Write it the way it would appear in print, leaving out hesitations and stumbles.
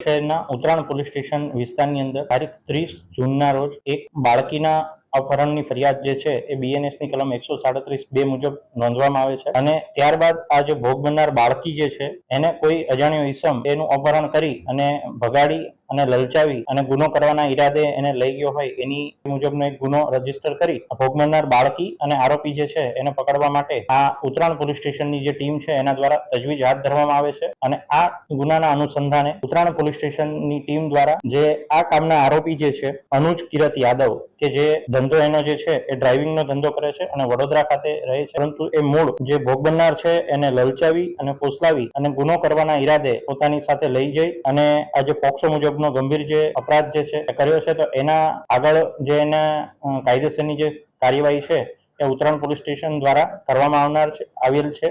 શહેરના Uttarayan police station વિસ્તારની અંદર તારીખ 30 જૂનના રોજ એક બાળકીના અપહરણની ફરિયાદ જે છે એ બીએનએસની કલમ 137(2) મુજબ નોંધવામાં આવે છે અને ત્યારબાદ આ જે ભોગ બનનાર બાળકી જે છે એને કોઈ અજાણ્યો ઈસમ એનું અપહરણ કરી અને ભગાડી અને લલચાવી અને ગુનો કરવાના ઈરાદે એને લઈ ગયો હોય એની મુજબનો એક ગુનો રજીસ્ટર કરી ભોગ બનનાર બાળકી અને આરોપી જે છે એને પકડવા માટે આ ઉત્તરાયણ પોલીસ સ્ટેશનની જે ટીમ છે એના દ્વારા તજવીજ હાથ ધરવામાં આવે છે અને આ ગુનાના અનુસંધાને ઉત્તરાયણ પોલીસ સ્ટેશનની ટીમ દ્વારા જે આ કામના આરોપી જે છે અનુજ કિરત યાદવ કે જે ધંધો એનો જે છે એ ડ્રાઇવિંગનો ધંધો કરે છે અને વડોદરા ખાતે રહે છે, પરંતુ એ મૂળ જે ભોગ બનનાર છે એને લલચાવી અને ફોસલાવી અને ગુનો કરવાના ઈરાદે પોતાની સાથે લઈ જઈ અને આ જે પોક્સો મુજબનો ગંભીર જે અપરાધ જે છે એ કર્યો છે, તો એના આગળ જે એના કાયદેસરની જે કાર્યવાહી છે એ ઉત્તરાયણ પોલીસ સ્ટેશન દ્વારા કરવામાં આવેલ છે।